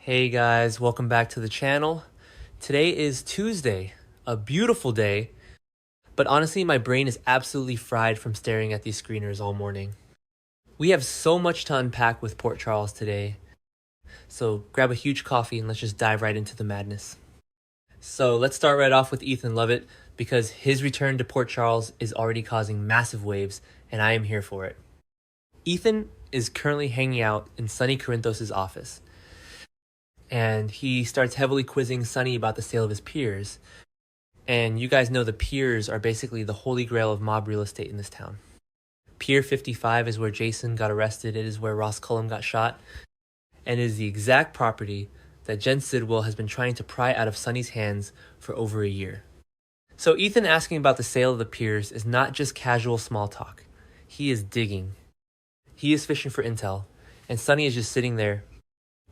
Hey guys, welcome back to the channel. Today is Tuesday, a beautiful day, but honestly my brain is absolutely fried from staring at these screeners all morning. We have so much to unpack with Port Charles today, so grab a huge coffee and let's just dive right into the madness. So let's start right off with Ethan Lovett because his return to Port Charles is already causing massive waves and I am here for it. Ethan is currently hanging out in Sonny Corinthos' office, and he starts heavily quizzing Sonny about the sale of his piers. And you guys know the piers are basically the holy grail of mob real estate in this town. Pier 55 is where Josslyn got arrested, it is where Ross Cullum got shot, and it is the exact property that Jen Sidwell has been trying to pry out of Sonny's hands for over a year. So Ethan asking about the sale of the piers is not just casual small talk. He is digging. He is fishing for intel, and Sonny is just sitting there,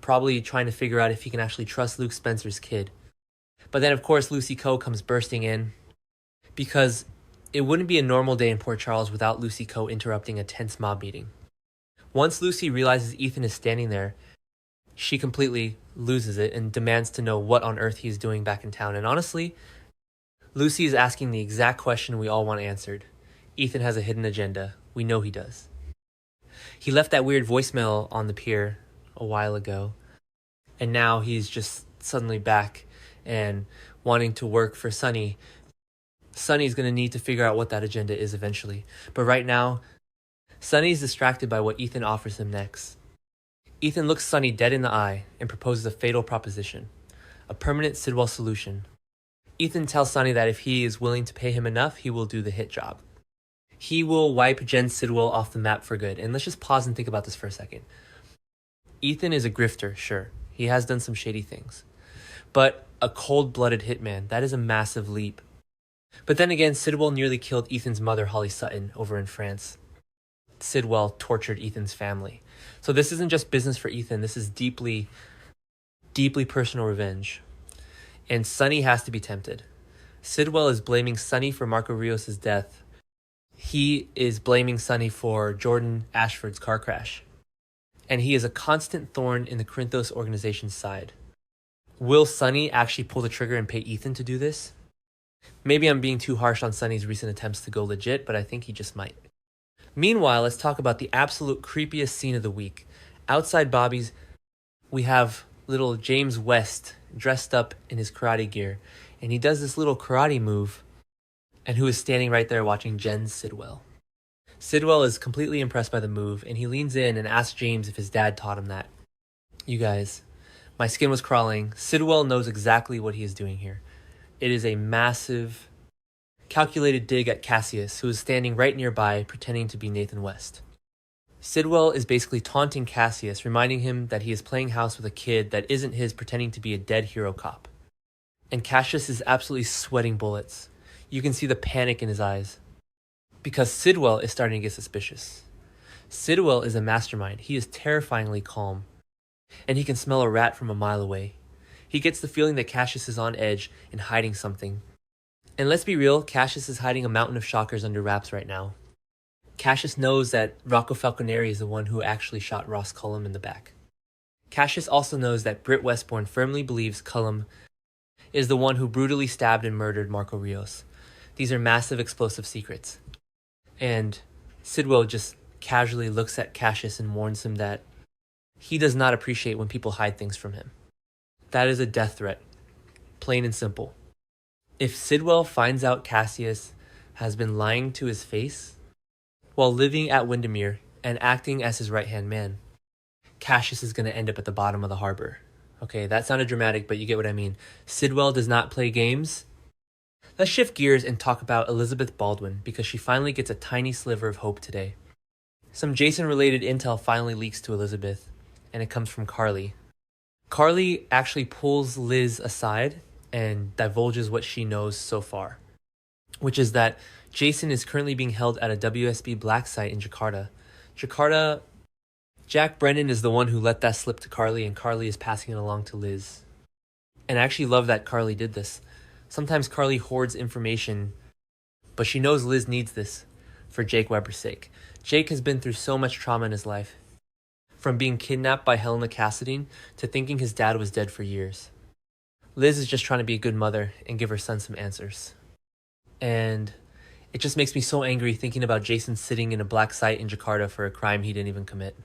probably trying to figure out if he can actually trust Luke Spencer's kid. But then, of course, Lucy Coe comes bursting in, because it wouldn't be a normal day in Port Charles without Lucy Coe interrupting a tense mob meeting. Once Lucy realizes Ethan is standing there, she completely loses it and demands to know what on earth he's doing back in town. And honestly, Lucy is asking the exact question we all want answered. Ethan has a hidden agenda. We know he does. He left that weird voicemail on the pier a while ago, and now he's just suddenly back and wanting to work for Sonny. Sonny's going to need to figure out what that agenda is eventually. But right now, Sonny's distracted by what Ethan offers him next. Ethan looks Sonny dead in the eye and proposes a fatal proposition, a permanent Sidwell solution. Ethan tells Sonny that if he is willing to pay him enough, he will do the hit job. He will wipe Jen Sidwell off the map for good. And let's just pause and think about this for a second. Ethan is a grifter, sure. He has done some shady things. But a cold-blooded hitman, that is a massive leap. But then again, Sidwell nearly killed Ethan's mother, Holly Sutton, over in France. Sidwell tortured Ethan's family. So this isn't just business for Ethan. This is deeply, deeply personal revenge. And Sonny has to be tempted. Sidwell is blaming Sonny for Marco Rios' death. He is blaming Sonny for Jordan Ashford's car crash. And he is a constant thorn in the Corinthos organization's side. Will Sonny actually pull the trigger and pay Ethan to do this? Maybe I'm being too harsh on Sonny's recent attempts to go legit, but I think he just might. Meanwhile, let's talk about the absolute creepiest scene of the week. Outside Bobby's, we have little James West dressed up in his karate gear, and he does this little karate move, and who is standing right there watching Jen Sidwell. Sidwell is completely impressed by the move, and he leans in and asks James if his dad taught him that. You guys, my skin was crawling. Sidwell knows exactly what he is doing here. It is a massive, calculated dig at Cassius, who is standing right nearby, pretending to be Nathan West. Sidwell is basically taunting Cassius, reminding him that he is playing house with a kid that isn't his, pretending to be a dead hero cop. And Cassius is absolutely sweating bullets. You can see the panic in his eyes, because Sidwell is starting to get suspicious. Sidwell is a mastermind. He is terrifyingly calm, and he can smell a rat from a mile away. He gets the feeling that Cassius is on edge and hiding something. And let's be real, Cassius is hiding a mountain of shockers under wraps right now. Cassius knows that Rocco Falconeri is the one who actually shot Ross Cullum in the back. Cassius also knows that Britt Westbourne firmly believes Cullum is the one who brutally stabbed and murdered Marco Rios. These are massive explosive secrets. And Sidwell just casually looks at Cassius and warns him that he does not appreciate when people hide things from him. That is a death threat, plain and simple. If Sidwell finds out Cassius has been lying to his face while living at Windermere and acting as his right-hand man, Cassius is going to end up at the bottom of the harbor. Okay, that sounded dramatic, but you get what I mean. Sidwell does not play games. Let's shift gears and talk about Elizabeth Baldwin, because she finally gets a tiny sliver of hope today. Some Jason-related intel finally leaks to Elizabeth, and it comes from Carly. Carly actually pulls Liz aside and divulges what she knows so far, which is that Jason is currently being held at a WSB black site in Jakarta. Jack Brennan is the one who let that slip to Carly, and Carly is passing it along to Liz. And I actually love that Carly did this. Sometimes Carly hoards information, but she knows Liz needs this for Jake Weber's sake. Jake has been through so much trauma in his life. from being kidnapped by Helena Cassadine to thinking his dad was dead for years. Liz is just trying to be a good mother and give her son some answers. And it just makes me so angry thinking about Jason sitting in a black site in Jakarta for a crime he didn't even commit.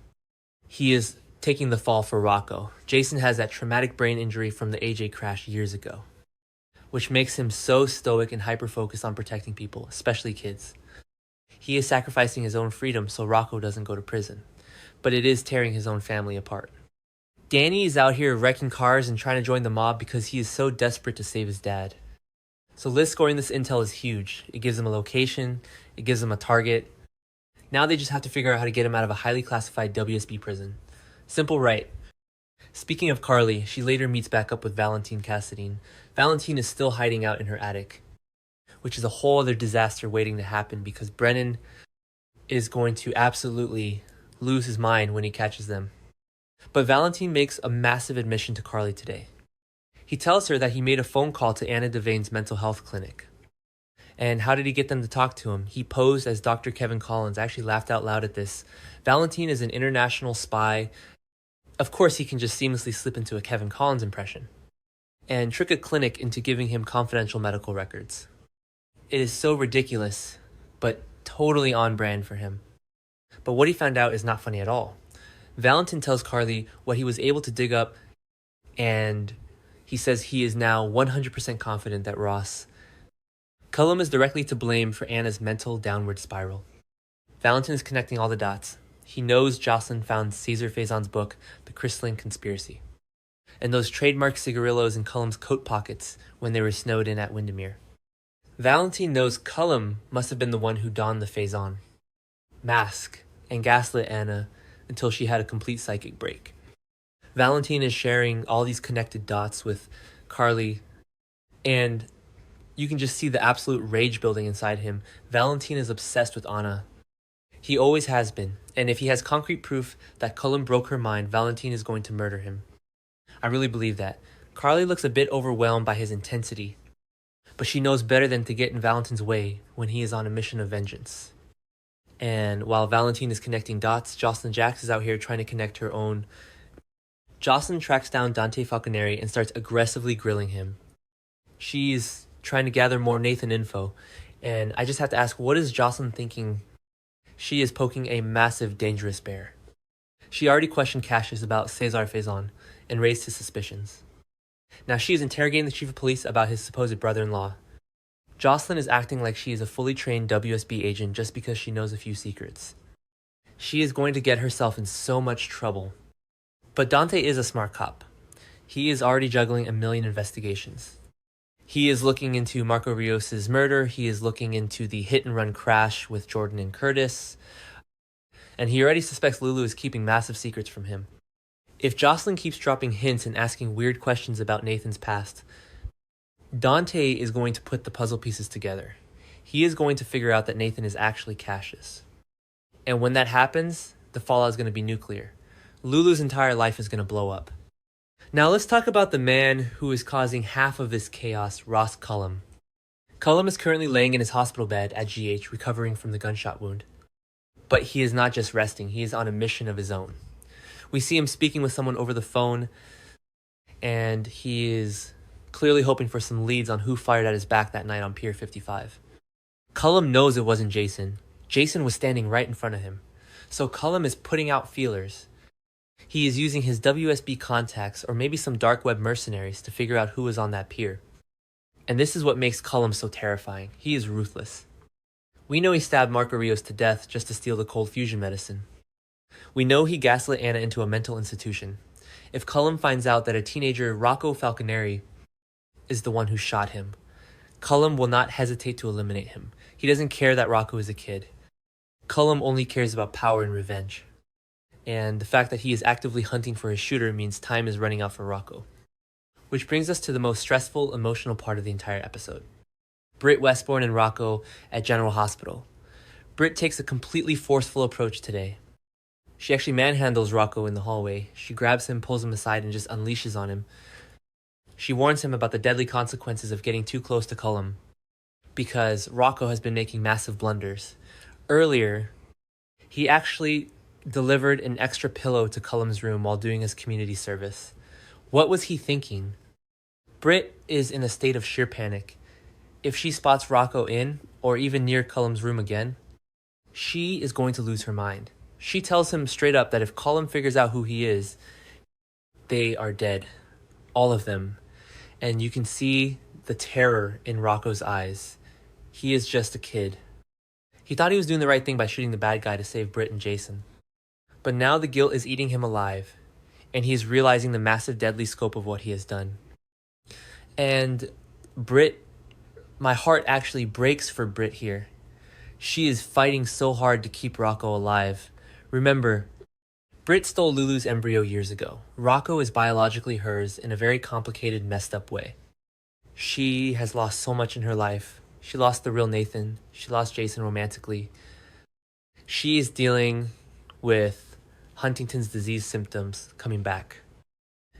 He is taking the fall for Rocco. Jason has that traumatic brain injury from the AJ crash years ago, which makes him so stoic and hyper-focused on protecting people, especially kids. He is sacrificing his own freedom so Rocco doesn't go to prison, but it is tearing his own family apart. Danny is out here wrecking cars and trying to join the mob because he is so desperate to save his dad. So Liz scoring this intel is huge. It gives him a location, it gives him a target. Now they just have to figure out how to get him out of a highly classified WSB prison. Simple, right? Speaking of Carly, she later meets back up with Valentin Cassadine. Valentin is still hiding out in her attic, which is a whole other disaster waiting to happen because Brennan is going to absolutely lose his mind when he catches them. But Valentin makes a massive admission to Carly today. He tells her that he made a phone call to Anna Devane's mental health clinic. And how did he get them to talk to him? He posed as Dr. Kevin Collins. I actually laughed out loud at this. Valentin is an international spy. Of course, he can just seamlessly slip into a Kevin Collins impression and trick a clinic into giving him confidential medical records. It is so ridiculous, but totally on brand for him. But what he found out is not funny at all. Valentin tells Carly what he was able to dig up, and he says he is now 100% confident that Cullum is directly to blame for Anna's mental downward spiral. Valentin is connecting all the dots. He knows Josslyn found Cesar Faison's book, The Crystalline Conspiracy, and those trademark cigarillos in Cullum's coat pockets when they were snowed in at Windermere. Valentin knows Cullum must have been the one who donned the Faison mask and gaslit Anna until she had a complete psychic break. Valentin is sharing all these connected dots with Carly, and you can just see the absolute rage building inside him. Valentin is obsessed with Anna. He always has been, and if he has concrete proof that Cullum broke her mind, Valentin is going to murder him. I really believe that. Carly looks a bit overwhelmed by his intensity, but she knows better than to get in Valentin's way when he is on a mission of vengeance. And while Valentin is connecting dots, Josslyn Jax is out here trying to connect her own. Josslyn tracks down Dante Falconeri and starts aggressively grilling him. She's trying to gather more Nathan info, and I just have to ask, what is Josslyn thinking? She is poking a massive, dangerous bear. She already questioned Cassius about Cesar Faison and raised his suspicions. Now she is interrogating the chief of police about his supposed brother-in-law. Josslyn is acting like she is a fully trained WSB agent just because she knows a few secrets. She is going to get herself in so much trouble. But Dante is a smart cop. He is already juggling a million investigations. He is looking into Marco Rios' murder, he is looking into the hit-and-run crash with Jordan and Curtis, and he already suspects Lulu is keeping massive secrets from him. If Josslyn keeps dropping hints and asking weird questions about Nathan's past, Dante is going to put the puzzle pieces together. He is going to figure out that Nathan is actually Cassius. And when that happens, the fallout is going to be nuclear. Lulu's entire life is going to blow up. Now let's talk about the man who is causing half of this chaos, Ross Cullum. Cullum is currently laying in his hospital bed at GH recovering from the gunshot wound. But he is not just resting, he is on a mission of his own. We see him speaking with someone over the phone, and he is clearly hoping for some leads on who fired at his back that night on Pier 55. Cullum knows it wasn't Jason. Jason was standing right in front of him. So Cullum is putting out feelers. He is using his WSB contacts or maybe some dark web mercenaries to figure out who is on that pier. And this is what makes Cullum so terrifying. He is ruthless. We know he stabbed Marco Rios to death just to steal the cold fusion medicine. We know he gaslit Anna into a mental institution. If Cullum finds out that a teenager, Rocco Falconeri, is the one who shot him, Cullum will not hesitate to eliminate him. He doesn't care that Rocco is a kid. Cullum only cares about power and revenge. And the fact that he is actively hunting for his shooter means time is running out for Rocco. Which brings us to the most stressful, emotional part of the entire episode. Britt, Westbourne, and Rocco at General Hospital. Britt takes a completely forceful approach today. She actually manhandles Rocco in the hallway. She grabs him, pulls him aside, and just unleashes on him. She warns him about the deadly consequences of getting too close to Cullum, because Rocco has been making massive blunders. Earlier, he actually delivered an extra pillow to Cullum's room while doing his community service. What was he thinking? Britt is in a state of sheer panic. If she spots Rocco in, or even near Cullum's room again, she is going to lose her mind. She tells him straight up that if Cullum figures out who he is, they are dead. All of them. And you can see the terror in Rocco's eyes. He is just a kid. He thought he was doing the right thing by shooting the bad guy to save Britt and Jason. But now the guilt is eating him alive, and he is realizing the massive deadly scope of what he has done. And Britt, my heart actually breaks for Britt here. She is fighting so hard to keep Rocco alive. Remember, Britt stole Lulu's embryo years ago. Rocco is biologically hers in a very complicated, messed up way. She has lost so much in her life. She lost the real Nathan. She lost Jason romantically. She is dealing with Huntington's disease symptoms coming back.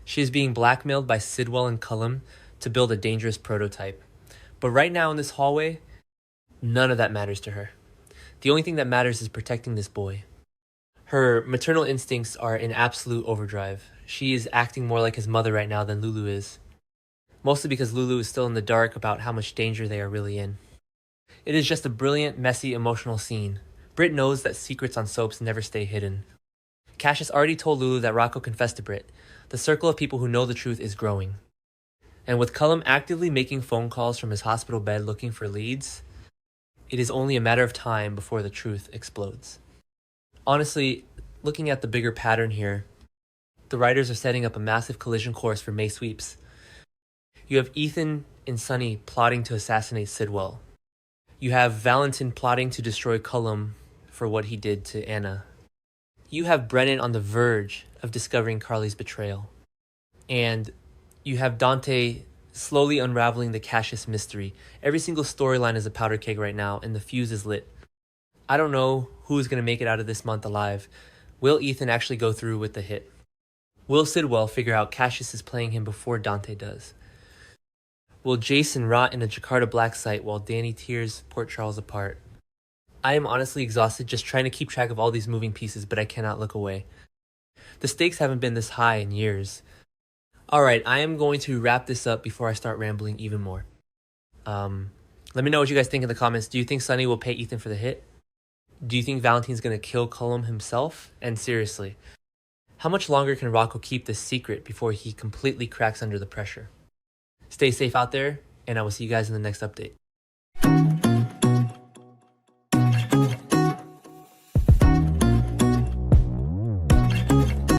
She is being blackmailed by Sidwell and Cullum to build a dangerous prototype. But right now in this hallway, none of that matters to her. The only thing that matters is protecting this boy. Her maternal instincts are in absolute overdrive. She is acting more like his mother right now than Lulu is. Mostly because Lulu is still in the dark about how much danger they are really in. It is just a brilliant, messy, emotional scene. Britt knows that secrets on soaps never stay hidden. Cassius already told Lulu that Rocco confessed to Britt. The circle of people who know the truth is growing. And with Cullum actively making phone calls from his hospital bed looking for leads, it is only a matter of time before the truth explodes. Honestly, looking at the bigger pattern here, the writers are setting up a massive collision course for May sweeps. You have Ethan and Sunny plotting to assassinate Sidwell. You have Valentin plotting to destroy Cullum for what he did to Anna. You have Brennan on the verge of discovering Carly's betrayal. And you have Dante slowly unraveling the Cassius mystery. Every single storyline is a powder keg right now, and the fuse is lit. I don't know who is going to make it out of this month alive. Will Ethan actually go through with the hit? Will Sidwell figure out Cassius is playing him before Dante does? Will Jason rot in a Jakarta black site while Danny tears Port Charles apart? I am honestly exhausted just trying to keep track of all these moving pieces, but I cannot look away. The stakes haven't been this high in years. Alright, I am going to wrap this up before I start rambling even more. Let me know what you guys think in the comments. Do you think Sunny will pay Ethan for the hit? Do you think Valentin's going to kill Cullum himself? And seriously, how much longer can Rocco keep this secret before he completely cracks under the pressure? Stay safe out there, and I will see you guys in the next update.